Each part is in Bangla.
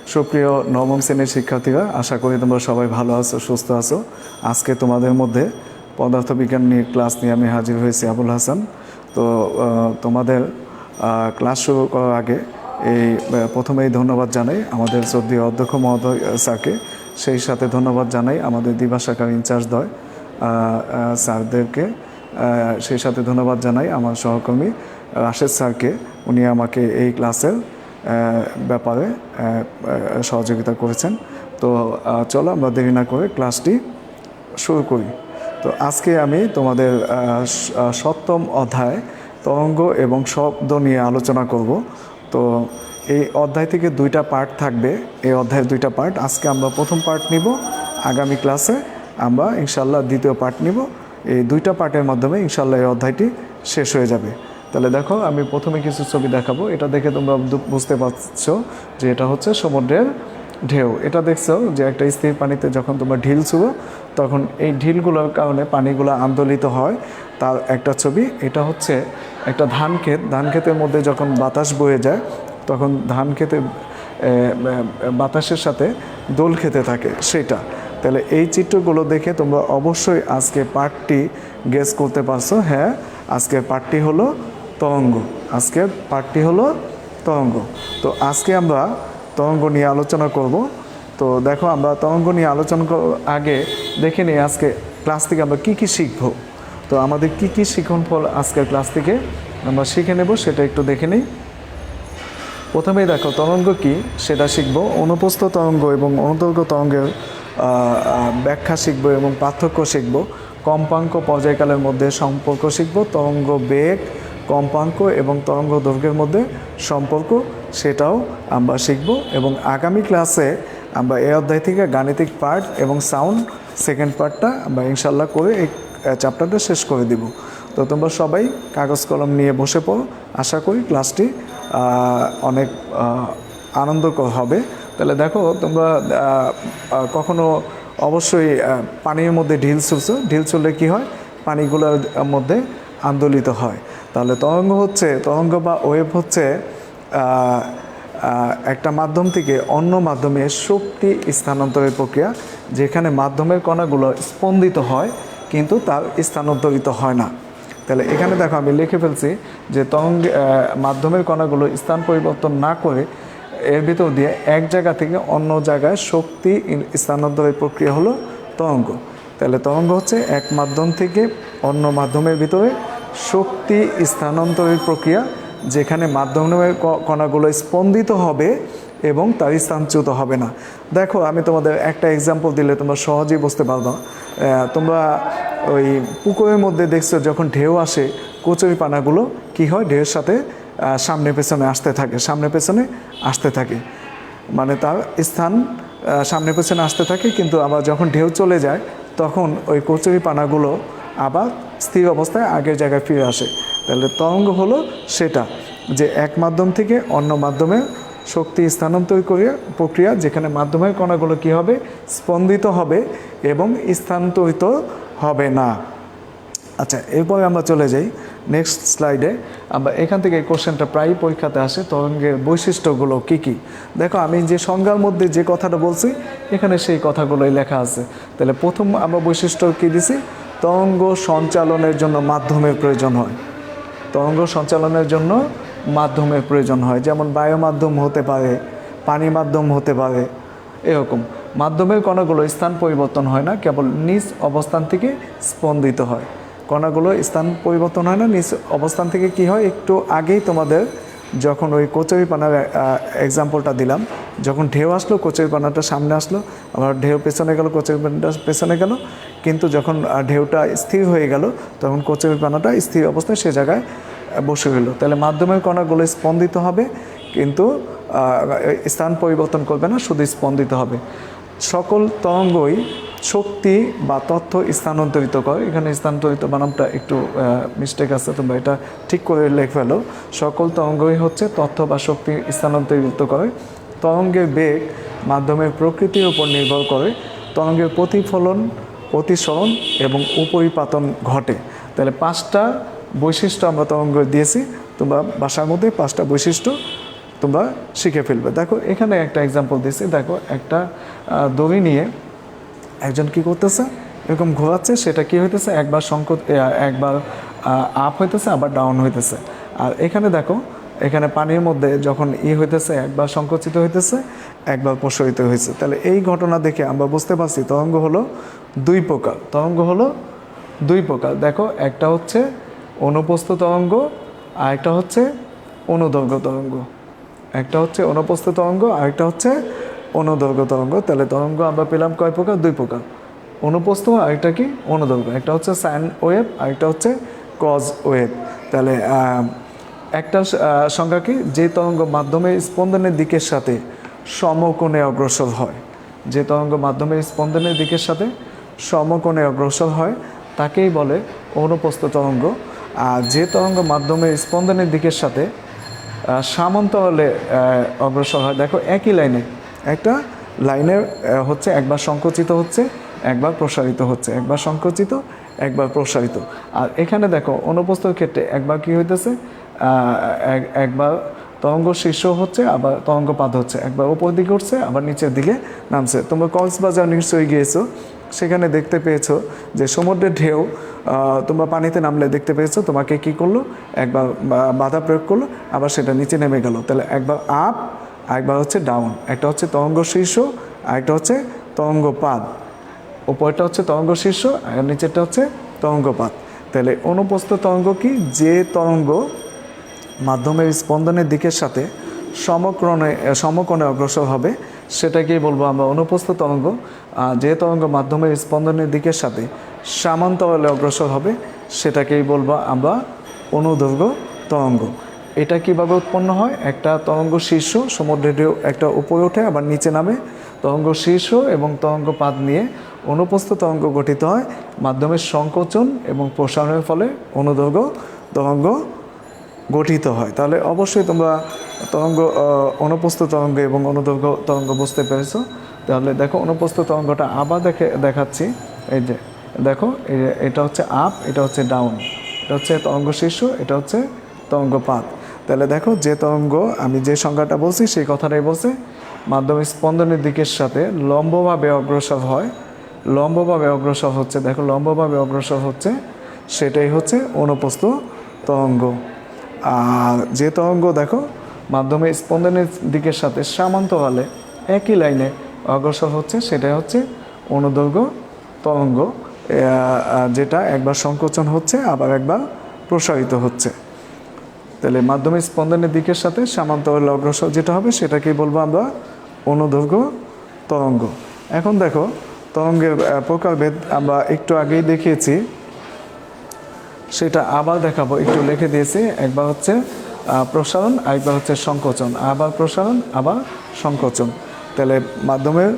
সুপ্রিয় নবম শ্রেণীর শিক্ষার্থীরা, আশা করি তোমরা সবাই ভালো আছো, সুস্থ আছো। আজকে তোমাদের মধ্যে পদার্থবিজ্ঞান নিয়ে ক্লাস নিয়ে আমি হাজির হয়েছি, আবুল হাসান। তো তোমাদের ক্লাস শুরু করার আগে প্রথমেই ধন্যবাদ জানাই আমাদের শ্রদ্ধেয় অধ্যক্ষ মহোদয় স্যারকে, সেই সাথে ধন্যবাদ জানাই আমাদের দ্বিভাষাকার ইনচার্জদ্বয় স্যারদেরকে, সেই সাথে ধন্যবাদ জানাই আমার সহকর্মী রাশেদ স্যারকে। উনি আমাকে এই ক্লাসের ব্যাপারে সহযোগিতা করেছেন। তো চলো আমরা দেরি না করে ক্লাসটি শুরু করি। তো আজকে আমি তোমাদের সপ্তম অধ্যায় তরঙ্গ এবং শব্দ নিয়ে আলোচনা করব। তো এই অধ্যায় থেকে দুইটা পার্ট থাকবে, এই অধ্যায়ের দুইটা পার্ট। আজকে আমরা প্রথম পার্ট নিব, আগামী ক্লাসে আমরা ইনশাল্লাহ দ্বিতীয় পার্ট নিব। এই দুইটা পার্টের মাধ্যমে ইনশাল্লাহ এই অধ্যায়টি শেষ হয়ে যাবে। তাহলে দেখো, আমি প্রথমে কিছু ছবি দেখাবো। এটা দেখে তোমরা বুঝতে পারছো যে এটা হচ্ছে সমুদ্রের ঢেউ। এটা দেখছো যে একটা স্থির পানিতে যখন তোমরা ঢিল ছুঁড়ো, তখন এই ঢিলগুলোর কারণে পানিগুলো আন্দোলিত হয়, তার একটা ছবি। এটা হচ্ছে একটা ধান ক্ষেত, ধান ক্ষেতের মধ্যে যখন বাতাস বয়ে যায়, তখন ধান ক্ষেতে বাতাসের সাথে দোল খেতে থাকে সেটা। তাহলে এই চিত্রগুলো দেখে তোমরা অবশ্যই আজকে পার্টটি গেস করতে পারছো। হ্যাঁ, আজকের পার্টটি হলো তরঙ্গ। আজকের পার্টটি হলো তরঙ্গ। তো আজকে আমরা তরঙ্গ নিয়ে আলোচনা করব। তো দেখো, আমরা তরঙ্গ নিয়ে আলোচনা করার আগে দেখে নিই আজকে ক্লাস থেকে আমরা কী কী শিখব। তো আমাদের কী কী শিখন ফল আজকের ক্লাস থেকে আমরা শিখে নেব, সেটা একটু দেখে নিই। প্রথমেই দেখো, তরঙ্গ কী সেটা শিখব। অনুপস্থ তরঙ্গ এবং অনুদৈর্ঘ্য তরঙ্গের ব্যাখ্যা শিখব এবং পার্থক্য শিখব। কম্পাঙ্ক পর্যায়কালের মধ্যে সম্পর্ক শিখব। তরঙ্গ বেগ, কম্পাঙ্ক এবং তরঙ্গ দৈর্ঘ্যের মধ্যে সম্পর্ক, সেটাও আমরা শিখব। এবং আগামী ক্লাসে আমরা এই অধ্যায় থেকে গাণিতিক পার্ট এবং সাউন্ড সেকেন্ড পার্টটা আমরা ইনশাল্লাহ করে এই চ্যাপ্টারটা শেষ করে দিব। তো তোমরা সবাই কাগজ কলম নিয়ে বসে পড়ো। আশা করি ক্লাসটি অনেক আনন্দকর হবে। তাহলে দেখো, তোমরা কখনো অবশ্যই পানির মধ্যে ঢিল ছুঁড়ছো, ঢিল ছুঁড়লে কী হয়? পানিগুলোর মধ্যে আন্দোলিত হয়। তাহলে তরঙ্গ বা ওয়েভ হচ্ছে একটা মাধ্যম থেকে অন্য মাধ্যমে শক্তি স্থানান্তরের প্রক্রিয়া, যেখানে মাধ্যমের কণাগুলো স্পন্দিত হয় কিন্তু তার স্থানান্তরিত হয় না। তাহলে এখানে দেখো, আমি লিখে ফেলছি যে মাধ্যমের কণাগুলো স্থান পরিবর্তন না করে এর ভিতর দিয়ে এক জায়গা থেকে অন্য জায়গায় শক্তি স্থানান্তরের প্রক্রিয়া হলো তরঙ্গ। তাহলে তরঙ্গ হচ্ছে এক মাধ্যম থেকে অন্য মাধ্যমের ভিতরে শক্তি স্থানান্তরের প্রক্রিয়া, যেখানে মাধ্যমের কণাগুলো স্পন্দিত হবে এবং তার স্থানচ্যুত হবে না। দেখো, আমি তোমাদের একটা এক্সাম্পল দিলে তোমরা সহজেই বুঝতে পারবা। তোমরা ওই পুকুরের মধ্যে দেখছো, যখন ঢেউ আসে, কচুরিপানাগুলো কী হয়? ঢেউয়ের সাথে সামনে পেছনে আসতে থাকে, মানে তার স্থান সামনে পেছনে আসতে থাকে। কিন্তু আবার যখন ঢেউ চলে যায়, তখন ওই কচুরিপানাগুলো আবার স্থির অবস্থায় আগের জায়গায় ফিরে আসে। তাহলে তরঙ্গ হলো সেটা, যে এক মাধ্যম থেকে অন্য মাধ্যমে শক্তি স্থানান্তর প্রক্রিয়া, যেখানে মাধ্যমের কণাগুলো কী হবে? স্পন্দিত হবে এবং স্থানান্তরিত হবে না। আচ্ছা, এরপরে আমরা চলে যাই নেক্সট স্লাইডে। আমরা এখান থেকে এই কোশ্চেনটা প্রায়ই পরীক্ষাতে আসে, তরঙ্গের বৈশিষ্ট্যগুলো কী কী। দেখো, আমি যে সংজ্ঞার মধ্যে যে কথাটা বলছি, এখানে সেই কথাগুলোই লেখা আছে। তাহলে প্রথম আমরা বৈশিষ্ট্য কী দিছি? তরঙ্গ সঞ্চালনের জন্য মাধ্যমের প্রয়োজন হয়। তরঙ্গ সঞ্চালনের জন্য মাধ্যমের প্রয়োজন হয়, যেমন বায়ু মাধ্যম হতে পারে, পানি মাধ্যম হতে পারে। এরকম মাধ্যমের কণাগুলো স্থান পরিবর্তন হয় না, কেবল নিজ অবস্থান থেকে স্পন্দিত হয়। কণাগুলো স্থান পরিবর্তন হয় না, নিজ অবস্থান থেকে কি হয়? একটু আগেই তোমাদের যখন ওই কচুরিপানার এক্সাম্পলটা দিলাম, যখন ঢেউ আসলো, কচুরিপানাটা সামনে আসলো, আবার ঢেউ পেছনে গেল, কচুরিপানাটা পেছনে গেল। কিন্তু যখন ঢেউটা স্থির হয়ে গেল, তখন কচুরিপানাটা স্থির অবস্থায় সে জায়গায় বসে গেল। তাহলে মাধ্যমের কণাগুলো স্পন্দিত হবে, কিন্তু স্থান পরিবর্তন করবে না, শুধু স্পন্দিত হবে। সকল তরঙ্গই শক্তি বা তথ্য স্থানান্তরিত করে। এখানে স্থানান্তরিত বানানটা একটু মিস্টেক আছে, তোমরা এটা ঠিক করে লিখে ফেলো। সকল তরঙ্গই হচ্ছে তথ্য বা শক্তি স্থানান্তরিত করে। তরঙ্গের বেগ মাধ্যমের প্রকৃতির উপর নির্ভর করে। তরঙ্গের প্রতিফলন, প্রতিসরণ এবং উপরিপাতন ঘটে। তাহলে 5টা বৈশিষ্ট্য আমরা তরঙ্গ দিয়েছি। তোমরা বাসার মধ্যে 5টা বৈশিষ্ট্য তোমরা শিখে ফেলবে। দেখো এখানে একটা এক্সাম্পল দিচ্ছি। দেখো একটা দড়ি নিয়ে একজন কি করতেছে, এরকম ঘোরাচ্ছে, সেটা কি হইতেছে, একবার একবার আপ হইতেছে, আবার ডাউন হইতেছে। আর এখানে দেখো, এখানে পানির মধ্যে যখন হইতেছে, একবার সংকুচিত হইতেছে, একবার প্রসারিত হয়েছে। তাহলে এই ঘটনা দেখে আমরা বুঝতে পারছি তরঙ্গ হলো দুই প্রকার। তরঙ্গ হলো দুই প্রকার। দেখো একটা হচ্ছে অনুপ্রস্থ তরঙ্গ, আর একটা হচ্ছে অনুদৈর্ঘ্য তরঙ্গ। একটা হচ্ছে অনুপ্রস্থ তরঙ্গ, আরেকটা হচ্ছে অনুদৈর্ঘ্য তরঙ্গ। তাহলে তরঙ্গ আমরা পেলাম কয় প্রকার? দুই প্রকার, অনুপ্রস্থ, আরেকটা কি অনুদৈর্ঘ্য। একটা হচ্ছে সাইন ওয়েভ, আরেকটা হচ্ছে কজ ওয়েভ। তাহলে একটা সংখ্যা কি, যে তরঙ্গ মাধ্যমে স্পন্দনের দিকের সাথে সমকোণে অগ্রসর হয়, যে তরঙ্গ মাধ্যমে স্পন্দনের দিকের সাথে সমকোণে অগ্রসর হয় তাকেই বলে অনুপ্রস্থ তরঙ্গ। আর যে তরঙ্গ মাধ্যমে স্পন্দনের দিকের সাথে সমান্তরালে অগ্রসর হয়, দেখো একই লাইনে, একটা লাইনে হচ্ছে একবার সংকুচিত হচ্ছে, একবার প্রসারিত হচ্ছে, একবার সংকুচিত, একবার প্রসারিত। আর এখানে দেখো অনুপ্রস্থর ক্ষেত্রে একবার কি হইতেছে, একবার তরঙ্গ শীর্ষ হচ্ছে, আবার তরঙ্গপাত হচ্ছে, একবার উপর দিকে উঠছে, আবার নিচের দিকে নামছে। তোমরা কক্সবাজার নিশ্চয়ই গিয়েছো, সেখানে দেখতে পেয়েছো যে সমুদ্রের ঢেউ তোমরা পানিতে নামলে দেখতে পেয়েছো তোমাকে কি করলো, একবার বাধা প্রয়োগ করলো, আবার সেটা নিচে নেমে গেল। তাহলে একবার আপ, একবার হচ্ছে ডাউন। একটা হচ্ছে তরঙ্গ শীর্ষ, আরেকটা হচ্ছে তরঙ্গপাত। উপরটা হচ্ছে তরঙ্গ শীর্ষ, আর নিচেরটা হচ্ছে তরঙ্গপাত। তাহলে অনুপ্রস্থ তরঙ্গ কি, যে তরঙ্গ মাধ্যমের স্পন্দনের দিকের সাথে সমকোণে অগ্রসর হবে সেটাকেই বলবো আমরা অনুপ্রস্থ তরঙ্গ। যে তরঙ্গ মাধ্যমের স্পন্দনের দিকের সাথে সমান্তরালে অগ্রসর হবে সেটাকেই বলবো আমরা অনুদৈর্ঘ্য তরঙ্গ। এটা কীভাবে উৎপন্ন হয়, একটা তরঙ্গ শীর্ষ, সমুদ্রের ঢেউ একটা উপরে ওঠে আবার নিচে নামে, তরঙ্গ শীর্ষ এবং তরঙ্গপাত নিয়ে অনুপ্রস্থ তরঙ্গ গঠিত হয়। মাধ্যমের সংকোচন এবং প্রসারণের ফলে অনুদৈর্ঘ্য তরঙ্গ গঠিত হয়। তাহলে অবশ্যই তোমরা তরঙ্গ, অনুপ্রস্থ তরঙ্গ এবং অনুদৈর্ঘ্য তরঙ্গ বুঝতে পেরেছো। তাহলে দেখো অনুপ্রস্থ তরঙ্গটা আবার দেখাচ্ছি। এই যে দেখো, এটা হচ্ছে আপ, এটা হচ্ছে ডাউন, এটা হচ্ছে তরঙ্গ শীর্ষ, এটা হচ্ছে তরঙ্গপাত। তাহলে দেখো যে তরঙ্গ, আমি যে সংজ্ঞাটা বলছি সেই কথাটাই বলছে, মাধ্যমে স্পন্দনের দিকের সাথে লম্বভাবে অগ্রসর হয়, লম্বভাবে অগ্রসর হচ্ছে, দেখো লম্বভাবে অগ্রসর হচ্ছে, সেটাই হচ্ছে অনুপ্রস্থ তরঙ্গ। আর যে তরঙ্গ দেখো মাধ্যমে স্পন্দনের দিকের সাথে সমান্তরালে একই লাইনে অগ্রসর হচ্ছে সেটাই হচ্ছে অনুদৈর্ঘ্য তরঙ্গ, যেটা একবার সংকোচন হচ্ছে আবার একবার প্রসারিত হচ্ছে। তাহলে মাধ্যমে স্পন্দনের দিকের সাথে সমান্তরালে অগ্রসর যেটা হবে সেটাকেই বলবো আমরা অনুদৈর্ঘ্য তরঙ্গ। এখন দেখো তরঙ্গের প্রকারভেদ আমরা একটু আগেই দেখিয়েছি, সেটা আবার দেখাবো, একটু লিখে দিয়েছি। একবার হচ্ছে প্রসারণ, আরেকবার হচ্ছে সংকোচন, আবার প্রসারণ, আবার সংকোচন। তাহলে মাধ্যমের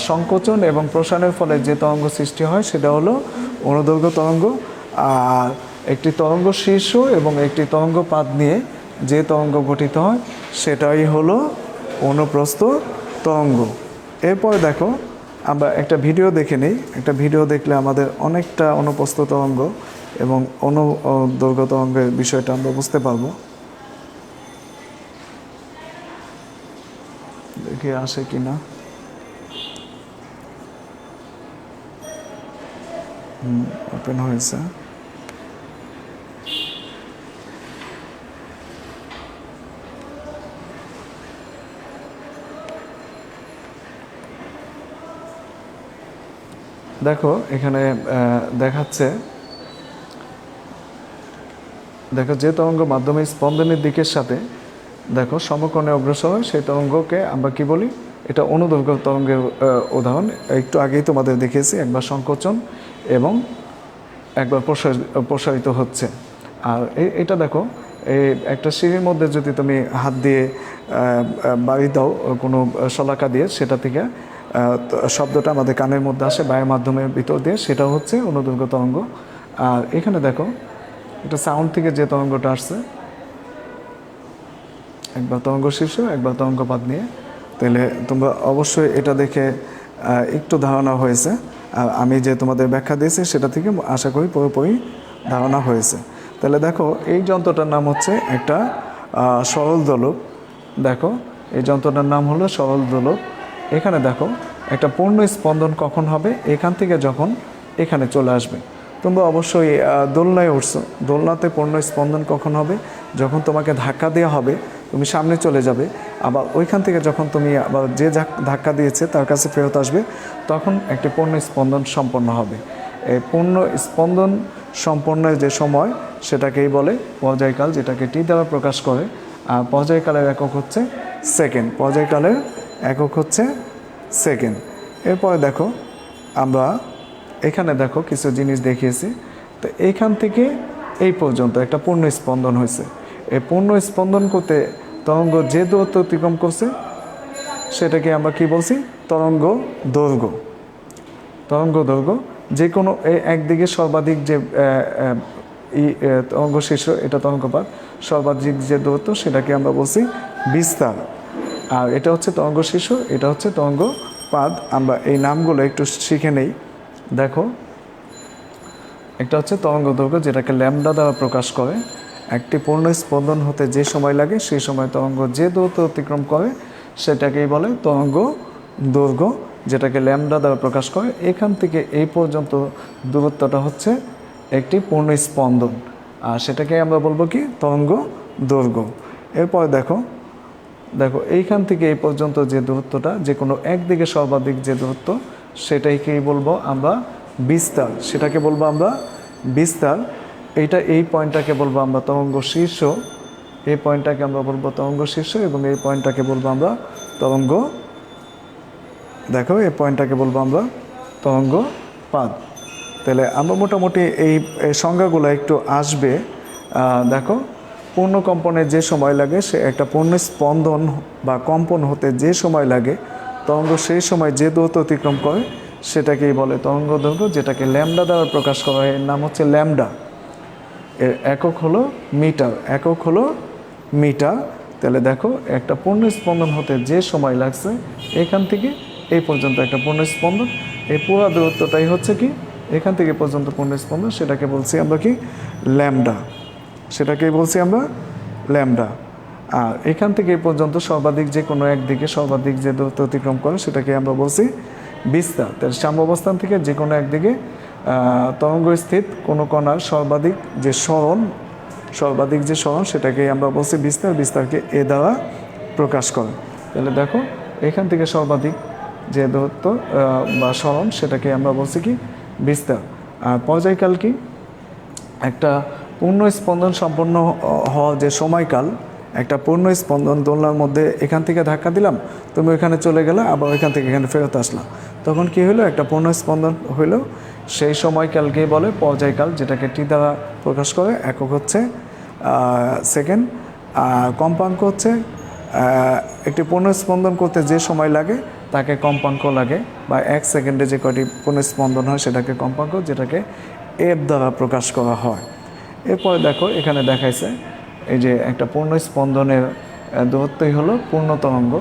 সংকোচন এবং প্রসারণের ফলে যে তরঙ্গ সৃষ্টি হয় সেটা হলো অনুদৈর্ঘ্য তরঙ্গ। আর একটি তরঙ্গ শীর্ষ এবং একটি তরঙ্গপাত নিয়ে যে তরঙ্গ গঠিত হয় সেটাই হলো অনুপ্রস্থ তরঙ্গ। এরপর দেখো আমরা একটা ভিডিও দেখে নিই। একটা ভিডিও দেখলে আমাদের অনেকটা অনুপ্রস্থ তরঙ্গ এবং অনুদৈর্ঘ্য তরঙ্গের বিষয়টা আমরা বুঝতে পারবো। দেখি আসে কিনা। ওপেন হয়েছে। দেখো এখানে দেখাচ্ছে, দেখো যে তরঙ্গ মাধ্যমে স্পন্দনের দিকের সাথে দেখো সমকোণে অগ্রসর হয় সেই তরঙ্গকে আমরা কি বলি, এটা অনুদৈর্ঘ্য তরঙ্গের উদাহরণ। একটু আগেই তোমাদের দেখিয়েছি, একবার সংকোচন এবং একবার প্রসারিত হচ্ছে। আর এটা দেখো, এই একটা সিঁড়ির মধ্যে যদি তুমি হাত দিয়ে বাড়ি দাও কোনো শলাকা দিয়ে, সেটা থেকে শব্দটা আমাদের কানের মধ্যে আসে বায়ুর মাধ্যমের ভিতর দিয়ে, সেটা হচ্ছে অনুদৈর্ঘ্য তরঙ্গ। আর এখানে দেখো একটা সাউন্ড থেকে যে তরঙ্গটা আসছে, একবার তরঙ্গ শীর্ষ, একবার তরঙ্গপাত নিয়ে। তাহলে তোমরা অবশ্যই এটা দেখে একটু ধারণা হয়েছে, আর আমি যে তোমাদের ব্যাখ্যা দিয়েছি সেটা থেকে আশা করি পুরোপুরি ধারণা হয়েছে। তাহলে দেখো এই যন্ত্রটার নাম হচ্ছে একটা সরল দোলক। দেখো এই যন্ত্রটার নাম হলো সরল দোলক। এখানে দেখো একটা পূর্ণ স্পন্দন কখন হবে, এখান থেকে যখন এখানে চলে আসবে। তোমরা অবশ্যই দোলনায় উঠছো, দোলনাতে পূর্ণ স্পন্দন কখন হবে, যখন তোমাকে ধাক্কা দেওয়া হবে, তুমি সামনে চলে যাবে, আবার ওইখান থেকে যখন তুমি আবার যে ধাক্কা দিয়েছে তার কাছে ফেরত আসবে, তখন একটি পূর্ণ স্পন্দন সম্পন্ন হবে। এই পূর্ণ স্পন্দন সম্পন্নের যে সময় সেটাকেই বলে পর্যায়কাল, যেটাকে টি দ্বারা প্রকাশ করে। আর পর্যায়কালের একক হচ্ছে সেকেন্ড, পর্যায়কালের একক হচ্ছে সেকেন্ড। এরপরে দেখো আমরা এখানে দেখো কিছু জিনিস দেখিয়েছি। তো এইখান থেকে এই পর্যন্ত একটা পূর্ণ স্পন্দন হয়েছে। এই পূর্ণ স্পন্দন করতে তরঙ্গ যে দূরত্ব অতিক্রম করছে সেটাকে আমরা কি বলছি, তরঙ্গ দৈর্ঘ্য। তরঙ্গ দৈর্ঘ্য যে কোনো একদিকে সর্বাধিক যে তরঙ্গ শীর্ষ, এটা তরঙ্গপাত, সর্বাধিক যে দূরত্ব সেটাকে আমরা বলছি বিস্তার। আর এটা হচ্ছে তরঙ্গ শীর্ষ, এটা হচ্ছে তরঙ্গপাত। আমরা এই নামগুলো একটু শিখে নেই। দেখো একটা হচ্ছে তরঙ্গ দৈর্ঘ্য, যেটাকে ল্যামডা দ্বারা প্রকাশ করে। একটি পূর্ণ স্পন্দন হতে যে সময় লাগে সেই সময় তরঙ্গ যে দূরত্ব অতিক্রম করে সেটাকেই বলে তরঙ্গ দৈর্ঘ্য, যেটাকে ল্যামডা দ্বারা প্রকাশ করে। এখান থেকে এই পর্যন্ত দূরত্বটা হচ্ছে একটি পূর্ণ স্পন্দন, আর সেটাকে আমরা বলবো কি, তরঙ্গ দৈর্ঘ্য। এরপর দেখো এইখান থেকে এই পর্যন্ত যে দূরত্বটা, যে কোনো একদিকে সর্বাধিক যে দূরত্ব সেটাকেই বলবো আমরা বিস্তার, সেটাকে বলবো আমরা বিস্তার। এই পয়েন্টটাকে বলবো আমরা তরঙ্গ শীর্ষ, এই পয়েন্টটাকে আমরা বলবো তরঙ্গ শীর্ষ, এবং এই পয়েন্টটাকে বলবো আমরা তরঙ্গ, দেখো এই পয়েন্টটাকে বলবো আমরা তরঙ্গপাত। তাহলে আমরা মোটামুটি এই সংজ্ঞাগুলো একটু আসবে। দেখো পূর্ণ কম্পনে যে সময় লাগে, সে একটা পূর্ণ স্পন্দন বা কম্পন হতে যে সময় লাগে, তরঙ্গ সেই সময় যে দূরত্ব অতিক্রম করে সেটাকেই বলে তরঙ্গ দৈর্ঘ্য, যেটাকে ল্যামডা দ্বারা প্রকাশ করা হয়। এর নাম হচ্ছে ল্যামডা। এর একক হলো মিটার, একক হলো মিটার। তাহলে দেখো একটা পূর্ণ স্পন্দন হতে যে সময় লাগছে এখান থেকে এই পর্যন্ত একটা পূর্ণ স্পন্দন, এই পুরো দূরত্বটাই হচ্ছে কি এখান থেকে পর্যন্ত পূর্ণ স্পন্দন, সেটাকে বলছি আমরা কি, ল্যামডা, সেটাকেই বলছি আমরা ল্যামডা। আর এখান থেকে এই পর্যন্ত সর্বাধিক যে কোনো একদিকে সর্বাধিক যে দূরত্ব অতিক্রম করে সেটাকে আমরা বলছি বিস্তার। তাহলে সাম্যাবস্থান থেকে যে কোনো একদিকে তরঙ্গ স্থিত কোনো কণার সর্বাধিক যে সরণ সেটাকেই আমরা বলছি বিস্তার, বিস্তারকে এ দ্বারা প্রকাশ করে। তাহলে দেখো এখান থেকে সর্বাধিক যে দূরত্ব বা সরণ সেটাকে আমরা বলছি কি, বিস্তার। আর পর্যায়কাল কি, একটা পূর্ণ স্পন্দন সম্পন্ন হওয়া যে সময়কাল, একটা পূর্ণ স্পন্দন দোলনার মধ্যে এখান থেকে ধাক্কা দিলাম, তুমি ওইখানে চলে গেলে, আবার ওইখান থেকে এখানে ফেরত আসলাম, তখন কি হলো, একটা পূর্ণ স্পন্দন হইল। সেই সময়কালকেই বলে পর্যায়কাল, যেটাকে টি দ্বারা প্রকাশ করে। একক হচ্ছে সেকেন্ড, আর কম্পাঙ্ক হচ্ছে একটি পূর্ণ স্পন্দন করতে যে সময় লাগে তাকে কম্পাঙ্ক লাগে, বা এক সেকেন্ডে যে কয়টি পূর্ণ স্পন্দন হয় সেটাকে কম্পাঙ্ক, যেটাকে এফ দ্বারা প্রকাশ করা হয়। এরপরে দেখো এখানে দেখাইছে এই যে একটা পূর্ণ স্পন্দনের দূরত্বই হলো পূর্ণ তরঙ্গ,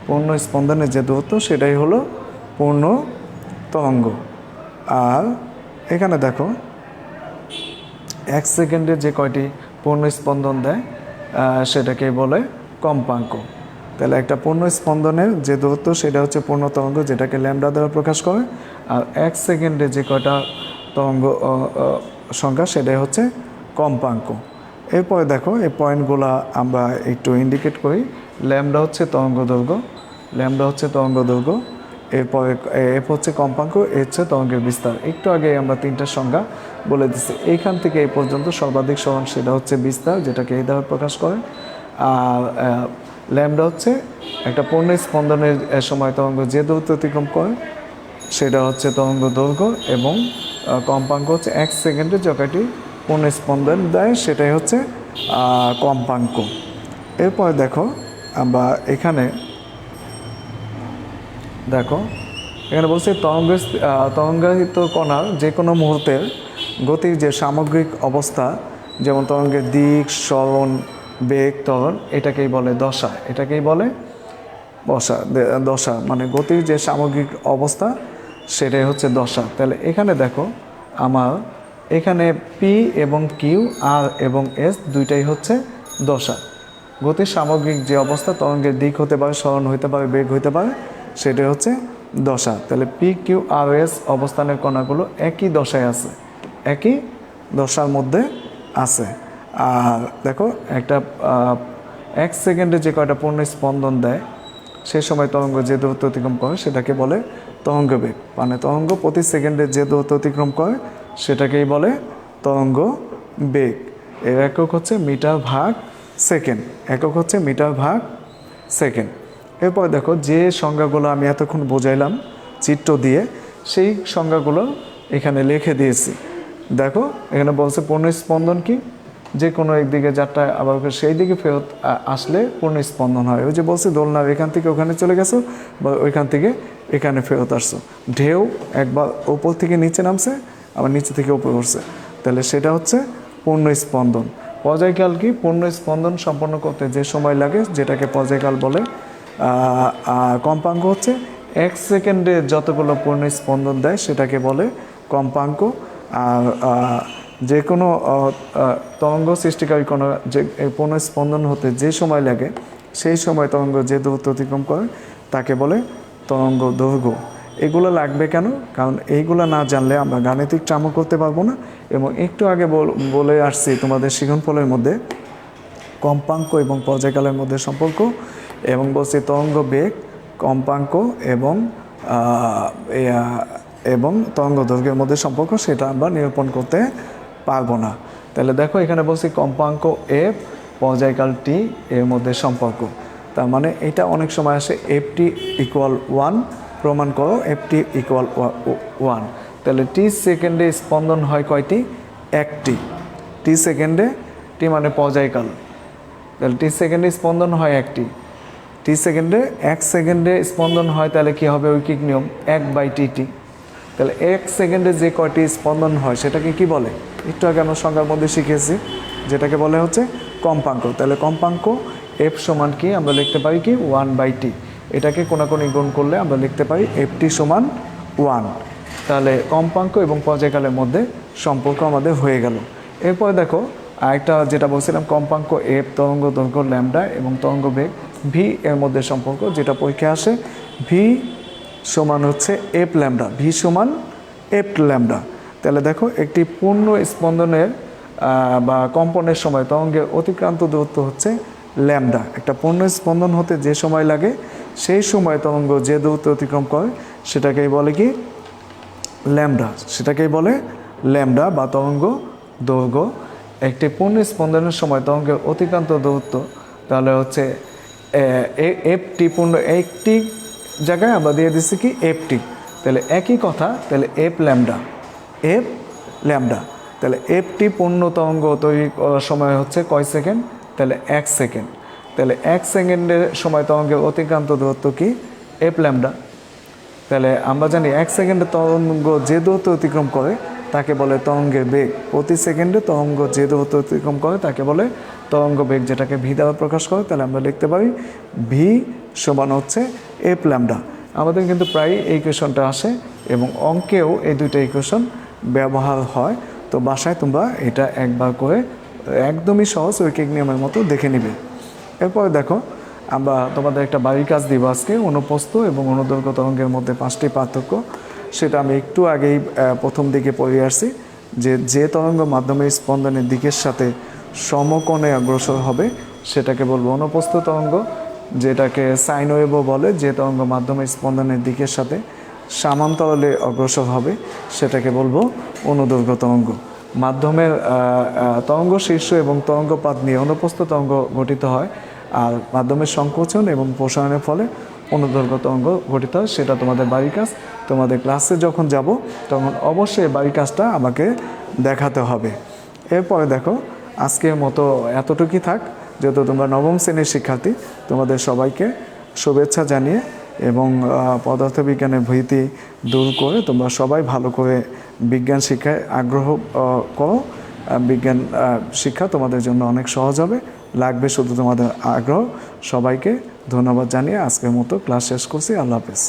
পূর্ণ স্পন্দনের যে দূরত্ব সেটাই হলো পূর্ণ তরঙ্গ। আর এখানে দেখো এক সেকেন্ডে যে কয়টি পূর্ণ স্পন্দন দেয় সেটাকে বলে কম্পাঙ্ক। তাহলে একটা পূর্ণ স্পন্দনের যে দূরত্ব সেটা হচ্ছে পূর্ণ তরঙ্গ, যেটাকে ল্যামডা দ্বারা প্রকাশ করে। আর এক সেকেন্ডে যে কয়টা তরঙ্গ সংখ্যা সেটাই হচ্ছে কম্পাঙ্ক। এরপরে দেখো এই পয়েন্টগুলো আমরা একটু ইন্ডিকেট করি। ল্যামডা হচ্ছে তরঙ্গ দৈর্ঘ্য, ল্যামডা হচ্ছে তরঙ্গ দৈর্ঘ্য, এরপরে এফ হচ্ছে কম্পাঙ্ক, এ হচ্ছে তরঙ্গের বিস্তার। একটু আগে আমরা তিনটা সংজ্ঞা বলে দিচ্ছি। এইখান থেকে এই পর্যন্ত সর্বাধিক সরণ সেটা হচ্ছে বিস্তার, যেটাকে এই দ্বারা প্রকাশ করে। আর ল্যামডা হচ্ছে একটা পূর্ণ স্পন্দনের সময় তরঙ্গ যে দূরত্ব অতিক্রম করে সেটা হচ্ছে তরঙ্গ দৈর্ঘ্য, এবং কম্পাঙ্ক হচ্ছে এক সেকেন্ডে যতটি পূর্ণ স্পন্দন দেয় সেটাই হচ্ছে কম্পাঙ্ক। এরপরে দেখো আমরা এখানে বলছি তরঙ্গায়িত কণার যে কোনো মুহূর্তের গতির যে সামগ্রিক অবস্থা, যেমন তরঙ্গের দিক, সরণ, বেগ, ত্বরণ, এটাকেই বলে দশা, এটাকেই বলে দশা, মানে গতির যে সামগ্রিক অবস্থা সেটাই হচ্ছে দশা। তাহলে এখানে দেখো আমার এখানে পি এবং কিউ, আর এবং এস দুইটাই হচ্ছে দশা। গতির সামগ্রিক যে অবস্থা, তরঙ্গের দিক হতে পারে, সরণ হতে পারে, বেগ হতে পারে, সেটা হচ্ছে দশা। তাহলে পি কিউ আর এস অবস্থানের কণাগুলো একই দশায় আছে, একই দশার মধ্যে আছে। আর দেখো একটা 1 সেকেন্ডে যে কয়টা পূর্ণ স্পন্দন দেয়, সে সময় তরঙ্গ যে দূরত্ব অতিক্রম করে সেটাকে বলে তরঙ্গ বেগ। মানে তরঙ্গ প্রতি সেকেন্ডে যে দূরত্ব অতিক্রম করে সেটাকেই বলে তরঙ্গ বেগ। এর একক হচ্ছে মিটার ভাগ সেকেন্ড, একক হচ্ছে মিটার ভাগ সেকেন্ড। এরপর দেখো যে সংজ্ঞাগুলো আমি এতক্ষণ বোঝাইলাম চিত্র দিয়ে, সেই সংজ্ঞাগুলো এখানে লিখে দিয়েছি। দেখো এখানে বলছে পূর্ণ স্পন্দন কি, যে কোনো একদিকে যাত্রা আবার সেই দিকে ফেরত আসলে পূর্ণ স্পন্দন হয়। ওই যে বলছি দোলনার এখান থেকে ওখানে চলে গেছো বা ওইখান থেকে এখানে ফেরত আসছো, ঢেউ একবার ওপর থেকে নিচে নামছে আবার নিচে থেকে উপরে উঠছে, তাহলে সেটা হচ্ছে পূর্ণ স্পন্দন। পর্যায়কাল কি, পূর্ণ স্পন্দন সম্পন্ন করতে যে সময় লাগে যেটাকে পর্যায়কাল বলে। কম্পাঙ্ক হচ্ছে 1 সেকেন্ডে যতগুলো পূর্ণ স্পন্দন দেয় সেটাকে বলে কম্পাঙ্ক। আর যে কোনো তরঙ্গ সৃষ্টিকারী কোনো যে পূর্ণ স্পন্দন হতে যে সময় লাগে সেই সময় তরঙ্গ যে দূরত্ব অতিক্রম করে তাকে বলে তরঙ্গ দৈর্ঘ্য। এগুলো লাগবে কেন? কারণ এইগুলো না জানলে আমরা গাণিতিক ট্রামও করতে পারবো না। এবং একটু আগে বলে আসছি তোমাদের শিখনফলের মধ্যে কম্পাঙ্ক এবং পর্যায়কালের মধ্যে সম্পর্ক, এবং বলছি তরঙ্গ বেগ, কম্পাঙ্ক এবং তরঙ্গ দৈর্ঘ্যের মধ্যে সম্পর্ক, সেটা আমরা নিরূপণ করতে পারবো না। তাহলে দেখো এখানে বলছি কম্পাঙ্ক এফ, পর্যায়কাল টি এর মধ্যে সম্পর্ক। তার মানে এটা অনেক সময় আসে এফ টি ইকুয়াল 1, প্রমাণ করো এফ টি ইকুয়াল 1। তাহলে টি সেকেন্ডে স্পন্দন হয় কয়টি? একটি। টি সেকেন্ডে, টি মানে পর্যায়কাল, তাহলে টি সেকেন্ডে স্পন্দন হয় একটি। টি সেকেন্ডে 1 সেকেন্ডে স্পন্দন হয়, তাহলে কী হবে ঐকিক নিয়ম 1/tt। তাহলে 1 সেকেন্ডে যে কয়টি স্পন্দন হয় সেটাকে কি বলে? একটু আগে আমরা সংজ্ঞার মধ্যে শিখেছি, যেটাকে বলে হচ্ছে কম্পাঙ্ক। তাহলে কম্পাঙ্ক এফ সমান কি আমরা লিখতে পারি কি 1/t। এটাকে কোনাকুনি গুণ করলে আমরা লিখতে পারি এফ টি সমান 1। তাহলে কম্পাঙ্ক এবং পর্যায়কালের মধ্যে সম্পর্ক আমাদের হয়ে গেল। এরপর দেখো আরেকটা যেটা বলছিলাম, কম্পাঙ্ক এফ, তরঙ্গ দৈর্ঘ্য ল্যামডা এবং তরঙ্গ বেগ ভি এর মধ্যে সম্পর্ক, যেটা পরীক্ষায় আসে। ভি সমান হচ্ছে এফ ল্যামডা, ভি সমান এফ ল্যামডা। তাহলে দেখো একটি পূর্ণ স্পন্দনের বা কম্পনের সময় তরঙ্গের অতিক্রান্ত দূরত্ব হচ্ছে ল্যামডা। একটা পূর্ণ স্পন্দন হতে যে সময় লাগে সেই সময় তরঙ্গ যে দূরত্ব অতিক্রম করে সেটাকেই বলে কি ল্যামডা, সেটাকেই বলে ল্যামডা বা তরঙ্গ দৈর্ঘ্য। একটি পূর্ণ স্পন্দনের সময় তরঙ্গের অতিক্রান্ত দূরত্ব তাহলে হচ্ছে এফটি, পূর্ণ একটি জায়গায় আমরা দিয়ে দিচ্ছি কি এফটি, তাহলে একই কথা, তাহলে এফ ল্যামডা, এফ ল্যামডা। তাহলে এফটি পূর্ণ তরঙ্গ তৈরি করার সময় হচ্ছে কয় সেকেন্ড? তাহলে 1 সেকেন্ড। তাহলে 1 সেকেন্ডের সময় তরঙ্গের অতিক্রান্ত দূরত্ব কি এফ ল্যামডা। তাহলে আমরা জানি 1 সেকেন্ডে তরঙ্গ যে দূরত্ব অতিক্রম করে তাকে বলে তরঙ্গের বেগ। প্রতি সেকেন্ডে তরঙ্গ যে দূরত্ব অতিক্রম করে তাকে বলে তরঙ্গ বেগ, যেটাকে ভি দ্বারা প্রকাশ করে। তাহলে আমরা লিখতে পারি ভি সমান হচ্ছে এফ ল্যামডা। আমাদের কিন্তু প্রায় এই ইকুয়েশনটা আসে এবং অঙ্কেও এই দুইটা ইকুয়েশন ব্যবহার হয়। তো বাসায় তোমরা এটা একবার করে একদমই সহজ ঐকিক নিয়মের মতো দেখে নিবে। এরপরে দেখো আমরা তোমাদের একটা বাড়ির কাজ দিব আজকে, অনুপ্রস্থ এবং অনুদৈর্ঘ্য তরঙ্গের মধ্যে 5টি পার্থক্য। সেটা আমি একটু আগেই প্রথম দিকে পড়ে আসছি, যে তরঙ্গ মাধ্যমের স্পন্দনের দিকের সাথে সমকোণে অগ্রসর হবে সেটাকে বলবো অনুপ্রস্থ তরঙ্গ, যেটাকে সাইন ওয়েভও বলে। যে তরঙ্গ মাধ্যমের স্পন্দনের দিকের সাথে সমান্তরালে অগ্রসর হবে সেটাকে বলবো অনুদৈর্ঘ্য তরঙ্গ। মাধ্যমের তরঙ্গ শীর্ষ এবং তরঙ্গপাত নিয়ে অনুপ্রস্থ তরঙ্গ গঠিত হয়, আর মাধ্যমের সংকোচন এবং প্রসারণের ফলে অনুদৈর্ঘ্য তরঙ্গ গঠিত হয়। সেটা তোমাদের বাড়ির কাজ। তোমাদের ক্লাসে যখন যাব তখন অবশ্যই বাড়ির কাজটা আমাকে দেখাতে হবে। এরপরে দেখো আজকের মতো এতটুকুই থাক। যেহেতু তোমরা নবম শ্রেণীর শিক্ষার্থী, তোমাদের সবাইকে শুভেচ্ছা জানিয়ে এবং পদার্থবিজ্ঞানের ভীতি দূর করে তোমরা সবাই ভালো করে বিজ্ঞান শিক্ষায় আগ্রহ করো। বিজ্ঞান শিক্ষা তোমাদের জন্য অনেক সহজ হবে, লাগবে শুধু তোমাদের আগ্রহ। সবাইকে ধন্যবাদ জানিয়ে আজকের মতো ক্লাস শেষ করছি। আল্লাহ হাফেজ।